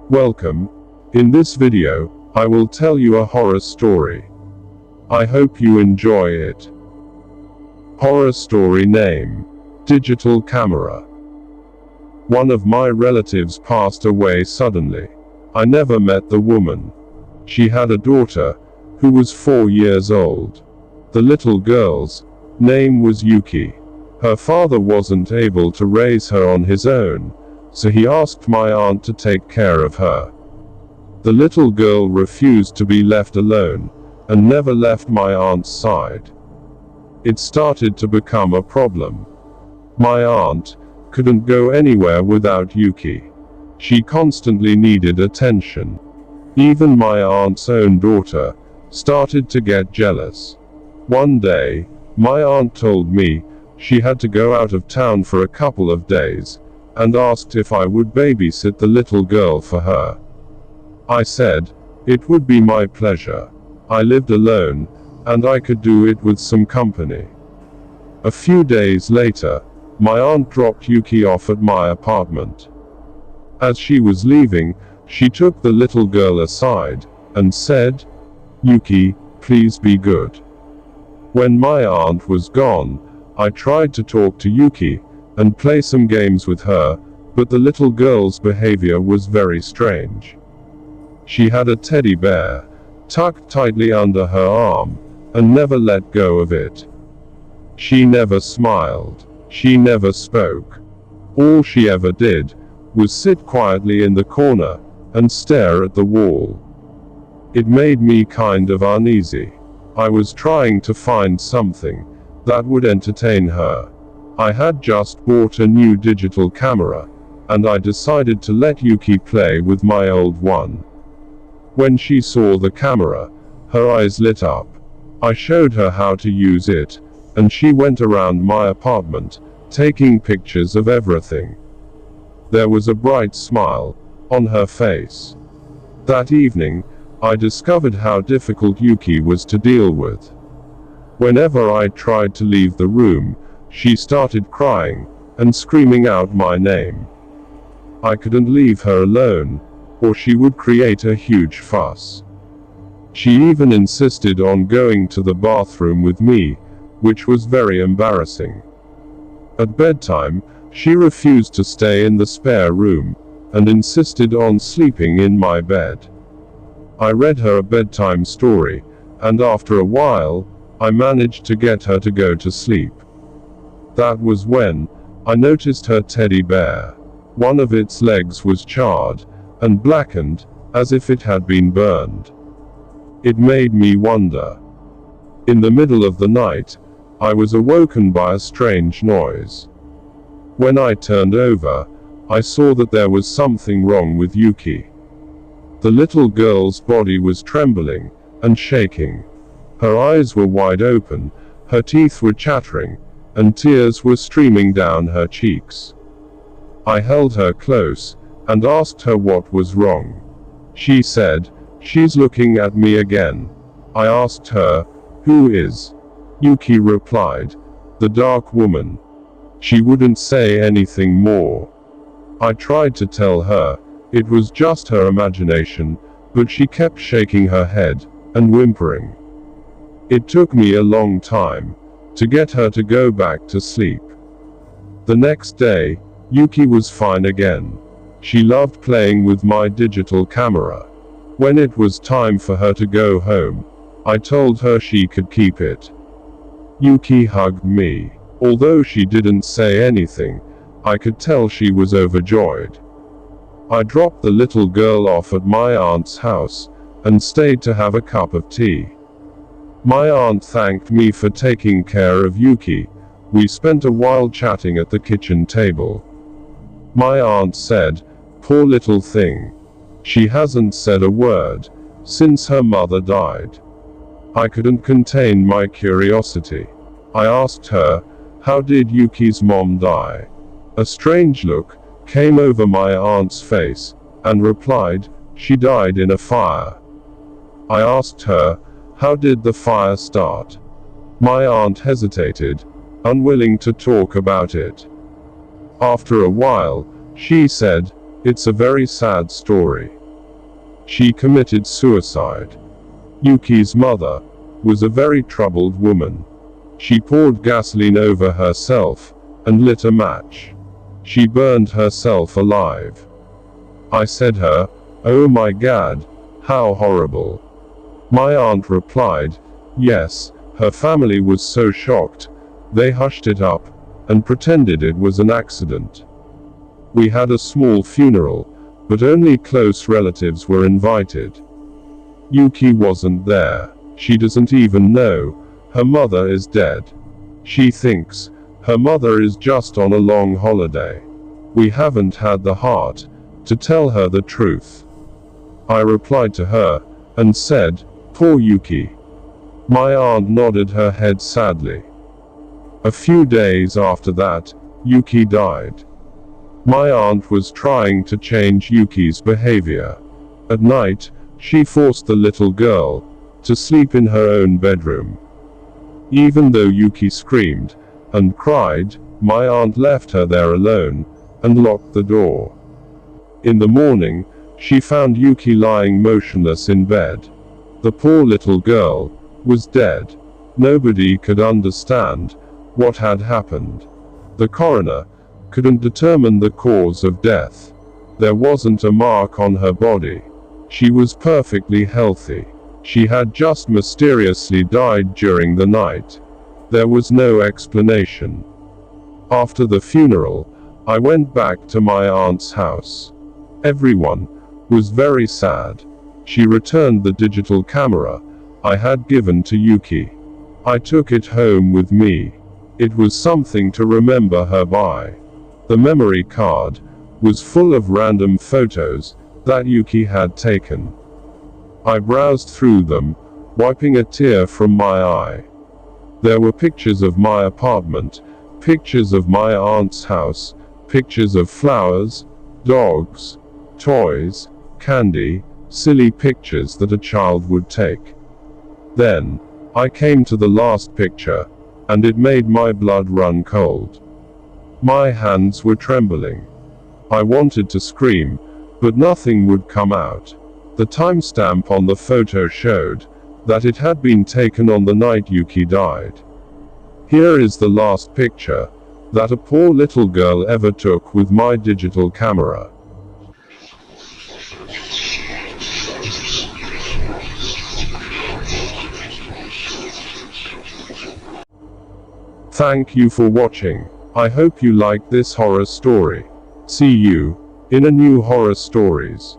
Welcome. In this video, I will tell you a horror story. I hope you enjoy it. Horror story name: Digital Camera. One of my relatives passed away suddenly. I never met the woman. She had a daughter, who was 4 years old. The little girl's name was Yuki. Her father wasn't able to raise her on his own, so he asked my aunt to take care of her. The little girl refused to be left alone, and never left my aunt's side. It started to become a problem. My aunt couldn't go anywhere without Yuki. She constantly needed attention. Even my aunt's own daughter started to get jealous. One day, my aunt told me she had to go out of town for a couple of days, and asked if I would babysit the little girl for her. I said it would be my pleasure. I lived alone, and I could do it with some company. A few days later, my aunt dropped Yuki off at my apartment. As she was leaving, she took the little girl aside, and said, "Yuki, please be good." When my aunt was gone, I tried to talk to Yuki, and play some games with her, but the little girl's behavior was very strange. She had a teddy bear, tucked tightly under her arm, and never let go of it. She never smiled. She never spoke. All she ever did was sit quietly in the corner, and stare at the wall. It made me kind of uneasy. I was trying to find something that would entertain her. I had just bought a new digital camera, and I decided to let Yuki play with my old one. When she saw the camera, her eyes lit up. I showed her how to use it, and she went around my apartment, taking pictures of everything. There was a bright smile on her face. That evening, I discovered how difficult Yuki was to deal with. Whenever I tried to leave the room, she started crying and screaming out my name. I couldn't leave her alone, or she would create a huge fuss. She even insisted on going to the bathroom with me, which was very embarrassing. At bedtime, she refused to stay in the spare room, and insisted on sleeping in my bed. I read her a bedtime story, and after a while, I managed to get her to go to sleep. That was when I noticed her teddy bear. One of its legs was charred and blackened, as if it had been burned. It made me wonder. In the middle of the night, I was awoken by a strange noise. When I turned over, I saw that there was something wrong with Yuki. The little girl's body was trembling and shaking. Her eyes were wide open, her teeth were chattering, and tears were streaming down her cheeks. I held her close, and asked her what was wrong. She said, "She's looking at me again." I asked her, "Who is?" Yuki replied, "The dark woman." She wouldn't say anything more. I tried to tell her it was just her imagination, but she kept shaking her head and whimpering. It took me a long time to get her to go back to sleep. The next day, Yuki was fine again. She loved playing with my digital camera. When it was time for her to go home, I told her she could keep it. Yuki hugged me. Although she didn't say anything, I could tell she was overjoyed. I dropped the little girl off at my aunt's house, and stayed to have a cup of tea. My aunt thanked me for taking care of Yuki. We spent a while chatting at the kitchen table. My aunt said, "Poor little thing. She hasn't said a word since her mother died." I couldn't contain my curiosity. I asked her, "How did Yuki's mom die?" A strange look came over my aunt's face, and replied, "She died in a fire." I asked her, "How did the fire start?" My aunt hesitated, unwilling to talk about it. After a while, she said, "It's a very sad story. She committed suicide. Yuki's mother was a very troubled woman. She poured gasoline over herself and lit a match. She burned herself alive. I said her, "Oh my God, how horrible." My aunt replied, "Yes, her family was so shocked, they hushed it up and pretended it was an accident." We had a small funeral, but only close relatives were invited. Yuki wasn't there. She doesn't even know her mother is dead. She thinks her mother is just on a long holiday. We haven't had the heart to tell her the truth. I replied to her and said, "Poor Yuki." My aunt nodded her head sadly. A few days after that, Yuki died. My aunt was trying to change Yuki's behavior. At night, she forced the little girl to sleep in her own bedroom. Even though Yuki screamed and cried, my aunt left her there alone and locked the door. In the morning, she found Yuki lying motionless in bed. The poor little girl was dead. Nobody could understand what had happened. The coroner couldn't determine the cause of death. There wasn't a mark on her body. She was perfectly healthy. She had just mysteriously died during the night. There was no explanation. After the funeral, I went back to my aunt's house. Everyone was very sad. She returned the digital camera I had given to Yuki. I took it home with me. It was something to remember her by. The memory card was full of random photos that Yuki had taken. I browsed through them, wiping a tear from my eye. There were pictures of my apartment, pictures of my aunt's house, pictures of flowers, dogs, toys, candy, silly pictures that a child would take. Then, I came to the last picture, and it made my blood run cold. My hands were trembling. I wanted to scream, but nothing would come out. The timestamp on the photo showed that it had been taken on the night Yuki died. Here is the last picture that a poor little girl ever took with my digital camera. Thank you for watching. I hope you liked this horror story. See you in a new horror stories.